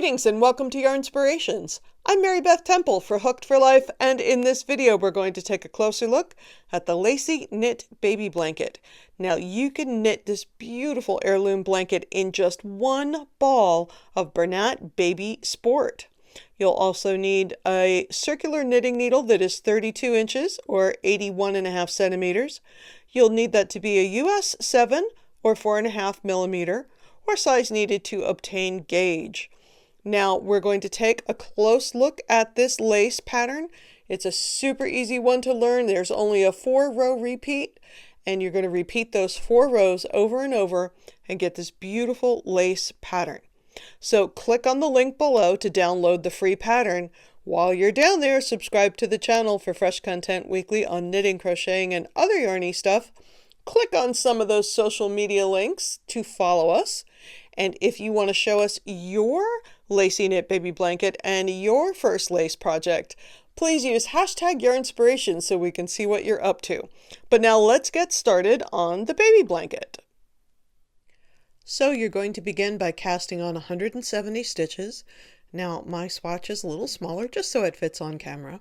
Greetings and welcome to Yarnspirations. I'm Mary Beth Temple for Hooked for Life, and in this video we're going to take a closer look at the Lacy Knit Baby Blanket. Now you can knit this beautiful heirloom blanket in just one ball of Bernat Baby Sport. You'll also need a circular knitting needle that is 32 inches or 81.5 centimeters. You'll need that to be a US 7 or 4.5 millimeter, or size needed to obtain gauge. Now we're going to take a close look at this lace pattern. It's a super easy one to learn. There's only a 4-row repeat, and you're going to repeat those 4 rows over and over and get this beautiful lace pattern. So click on the link below to download the free pattern. While you're down there, subscribe to the channel for fresh content weekly on knitting, crocheting, and other yarny stuff. Click on some of those social media links to follow us. And if you want to show us your Lacy Knit Baby Blanket and your first lace project, please use hashtag Yarnspirations so we can see what you're up to. But now let's get started on the baby blanket. So you're going to begin by casting on 170 stitches. Now my swatch is a little smaller just so it fits on camera.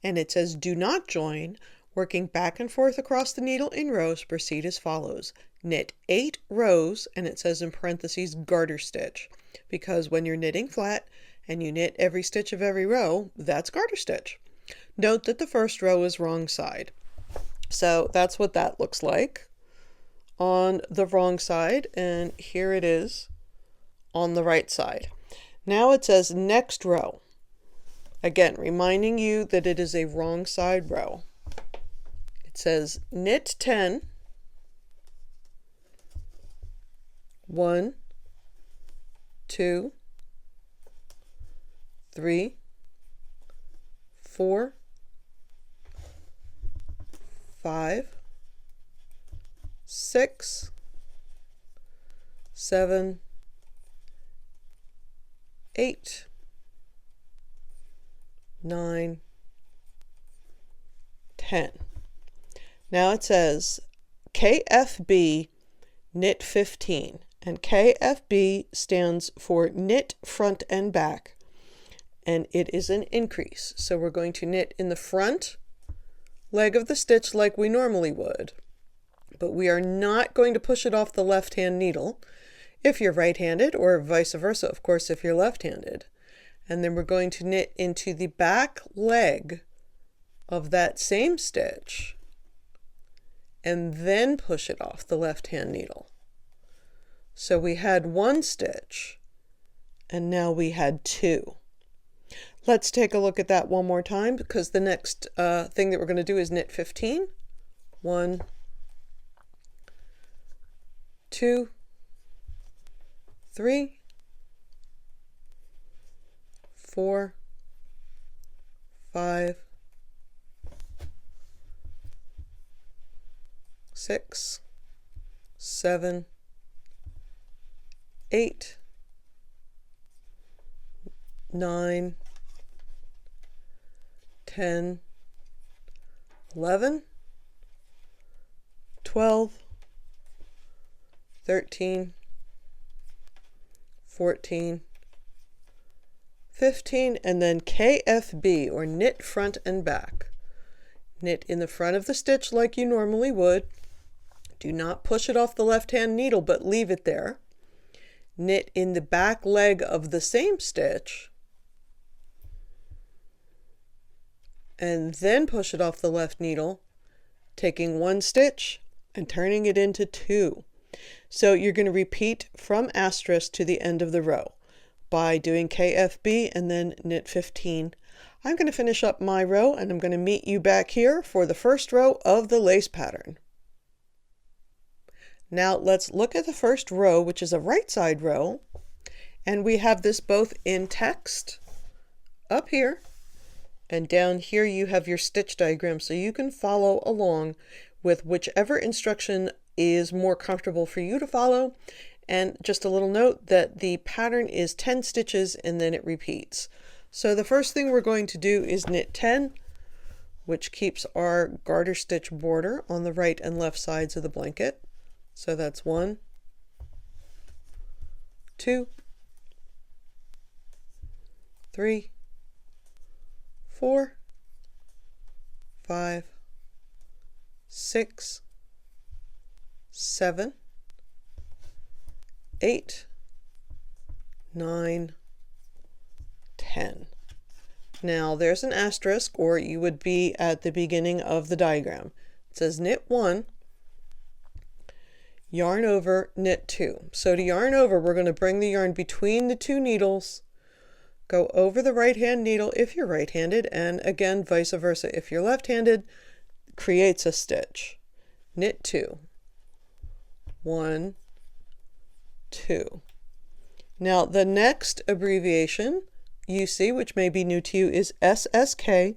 And it says do not join. Working back and forth across the needle in rows, proceed as follows. Knit 8 rows, and it says in parentheses garter stitch, because when you're knitting flat and you knit every stitch of every row, that's garter stitch. Note that the first row is wrong side. So that's what that looks like on the wrong side, and here it is on the right side. Now it says next row. Again, reminding you that it is a wrong side row. It says knit 10, 1, 2, 3, 4, 5, 6, 7, 8, 9, 10. Now it says KFB knit 15, and KFB stands for knit front and back, and it is an increase. So we're going to knit in the front leg of the stitch like we normally would, but we are not going to push it off the left-hand needle if you're right-handed, or vice versa, of course, if you're left-handed. And then we're going to knit into the back leg of that same stitch and then push it off the left-hand needle. So we had 1 stitch, and now we had 2. Let's take a look at that one more time, because the next thing that we're going to do is knit 15. 1, 2, 3, 4, 5, 6, 7, 8, 9, 10, 11, 12, 13, 14, 15, and then KFB, or knit front and back. Knit in the front of the stitch like you normally would. Do not push it off the left-hand needle, but leave it there. Knit in the back leg of the same stitch, and then push it off the left needle, taking 1 stitch and turning it into 2. So you're going to repeat from asterisk to the end of the row by doing KFB and then knit 15. I'm going to finish up my row, and I'm going to meet you back here for the first row of the lace pattern. Now let's look at the first row, which is a right side row, and we have this both in text up here, and down here you have your stitch diagram, so you can follow along with whichever instruction is more comfortable for you to follow. And just a little note that the pattern is 10 stitches and then it repeats. So the first thing we're going to do is knit 10, which keeps our garter stitch border on the right and left sides of the blanket. So that's 1, 2, 3, 4, 5, 6, 7, 8, 9, 10. Now there's an asterisk, or you would be at the beginning of the diagram. It says knit 1, yarn over, knit 2. So to yarn over, we're going to bring the yarn between the two needles, go over the right hand needle if you're right-handed, and again vice versa if you're left-handed, creates a stitch. Knit 2. 1, 2. Now the next abbreviation you see, which may be new to you, is SSK,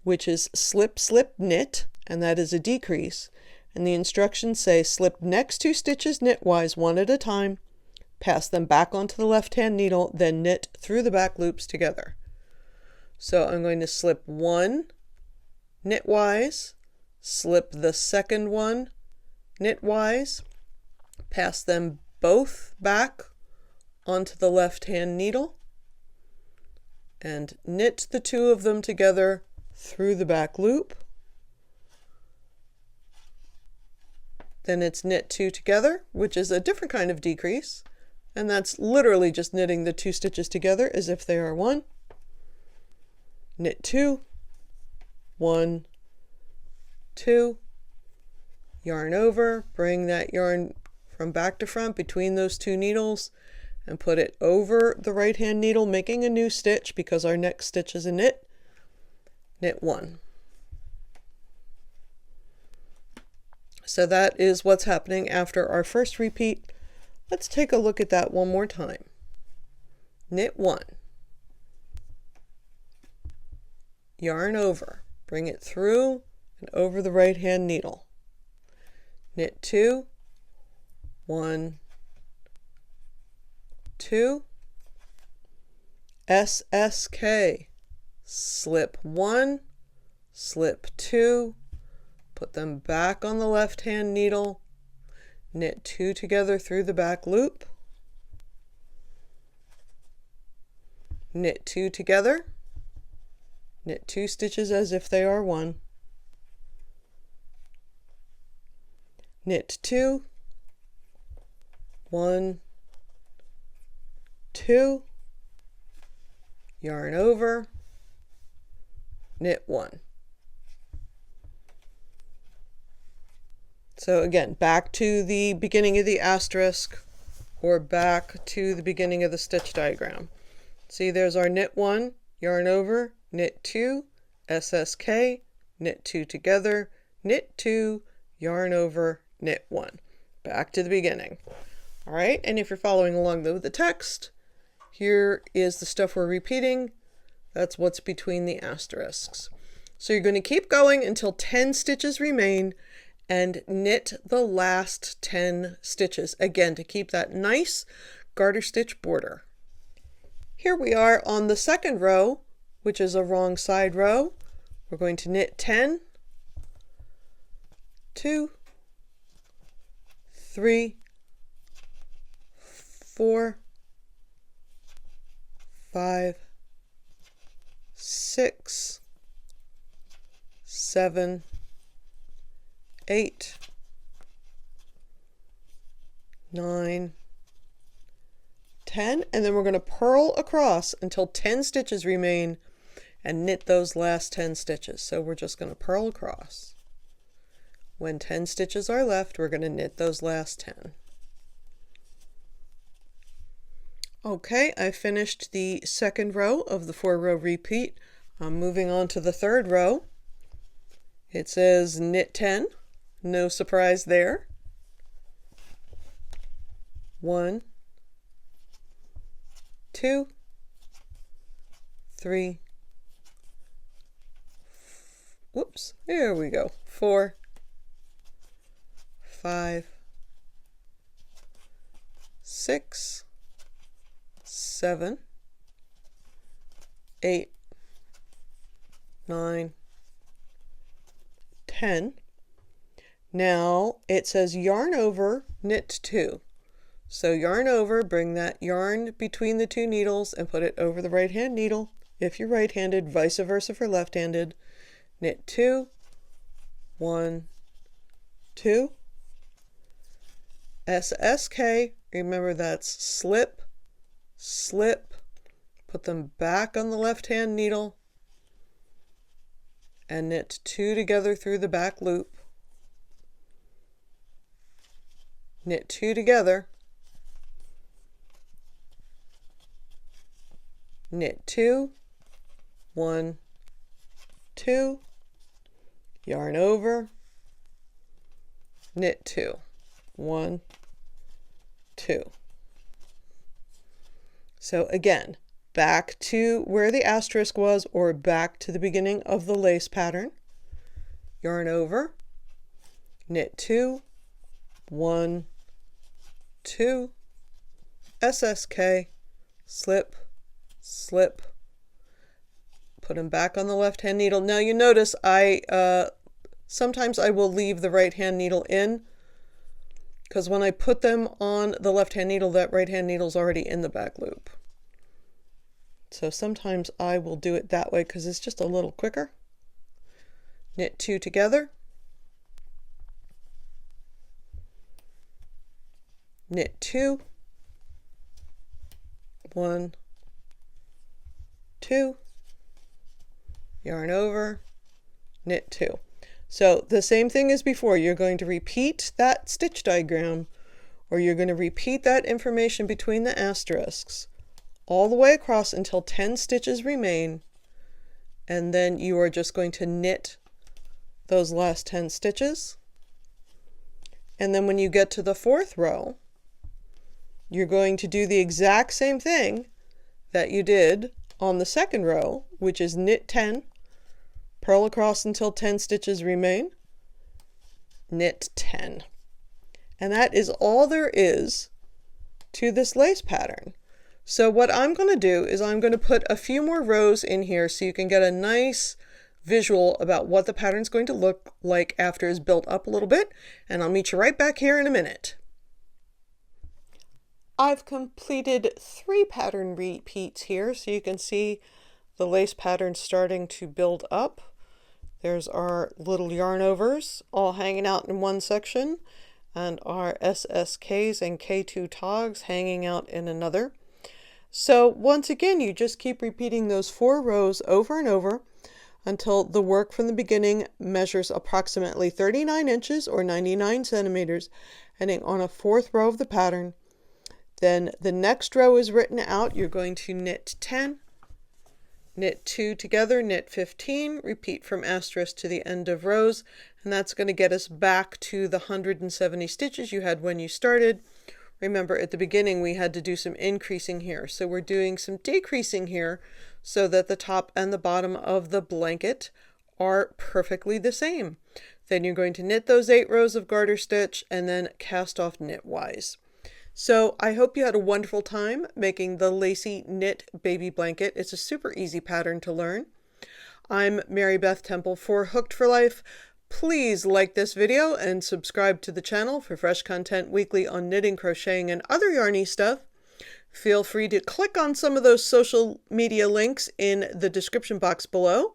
which is slip, slip, knit, and that is a decrease. And the instructions say slip next 2 stitches knitwise one at a time, pass them back onto the left-hand needle, then knit through the back loops together. So I'm going to slip 1 knitwise, slip the second one knitwise, pass them both back onto the left-hand needle, and knit the 2 of them together through the back loop. Then it's knit 2 together, which is a different kind of decrease, and that's literally just knitting the 2 stitches together as if they are one. Knit 2, 1, 2, yarn over, bring that yarn from back to front between those 2 needles, and put it over the right hand needle, making a new stitch because our next stitch is a knit. Knit 1. So that is what's happening after our first repeat. Let's take a look at that one more time. Knit 1. Yarn over, bring it through and over the right hand needle. Knit 2, 1, 2, SSK, slip 1, slip 2, put them back on the left hand needle, knit 2 together through the back loop, knit 2 together, knit 2 stitches as if they are one, knit 2, 1, 2, yarn over, knit 1. So again, back to the beginning of the asterisk, or back to the beginning of the stitch diagram. See, there's our knit 1, yarn over, knit 2, SSK, knit 2 together, knit 2, yarn over, knit 1. Back to the beginning. All right, and if you're following along with the text, here is the stuff we're repeating. That's what's between the asterisks. So you're going to keep going until 10 stitches remain and knit the last 10 stitches, again, to keep that nice garter stitch border. Here we are on the second row, which is a wrong side row. We're going to knit 10, 2, 3, 4, 5, 6, 7, 8, 9, 10, and then we're going to purl across until 10 stitches remain and knit those last 10 stitches. So we're just going to purl across. When 10 stitches are left, we're going to knit those last 10. Okay, I finished the second row of the 4-row repeat. I'm moving on to the third row. It says knit 10, no surprise there. 1, 2, 3, whoops, there we go, 4, 5, 6, 7, 8, 9, 10. Now it says yarn over, knit 2. So yarn over, bring that yarn between the two needles and put it over the right hand needle. If you're right-handed, vice versa for left-handed. Knit 2, 1, 2. SSK, remember that's slip, slip, put them back on the left-hand needle and knit 2 together through the back loop. Knit 2 together, knit 2, 1, 2, yarn over, knit 2, 1, 2. So again, back to where the asterisk was or back to the beginning of the lace pattern. Yarn over, knit 2, 1, 2, SSK, slip, slip, put them back on the left hand needle. Now you notice sometimes I will leave the right hand needle in, because when I put them on the left hand needle, that right hand needle is already in the back loop. So sometimes I will do it that way because it's just a little quicker. Knit 2 together, knit 2, 1, 2, yarn over, knit 2. So the same thing as before, you're going to repeat that stitch diagram, or you're going to repeat that information between the asterisks all the way across until 10 stitches remain, and then you are just going to knit those last 10 stitches. And then when you get to the 4th row, you're going to do the exact same thing that you did on the 2nd row, which is knit 10, purl across until 10 stitches remain, knit 10. And that is all there is to this lace pattern. So what I'm going to do is I'm going to put a few more rows in here so you can get a nice visual about what the pattern is going to look like after it's built up a little bit, and I'll meet you right back here in a minute. I've completed 3 pattern repeats here, so you can see the lace pattern starting to build up. There's our little yarn overs all hanging out in one section, and our SSKs and K2 togs hanging out in another. So once again, you just keep repeating those 4 rows over and over until the work from the beginning measures approximately 39 inches or 99 centimeters, ending on a 4th row of the pattern. Then the next row is written out. You're going to knit 10, knit 2 together, knit 15, repeat from asterisk to the end of rows, and that's going to get us back to the 170 stitches you had when you started. Remember, at the beginning we had to do some increasing here, so we're doing some decreasing here so that the top and the bottom of the blanket are perfectly the same. Then you're going to knit those 8 rows of garter stitch and then cast off knitwise. So I hope you had a wonderful time making the lacy knit baby blanket. It's a super easy pattern to learn. I'm Mary Beth Temple for Hooked for Life. Please like this video and subscribe to the channel for fresh content weekly on knitting, crocheting, and other yarny stuff. Feel free to click on some of those social media links in the description box below.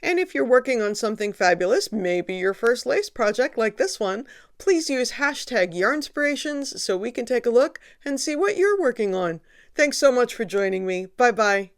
And if you're working on something fabulous, maybe your first lace project like this one, please use hashtag Yarnspirations so we can take a look and see what you're working on. Thanks so much for joining me. Bye-bye.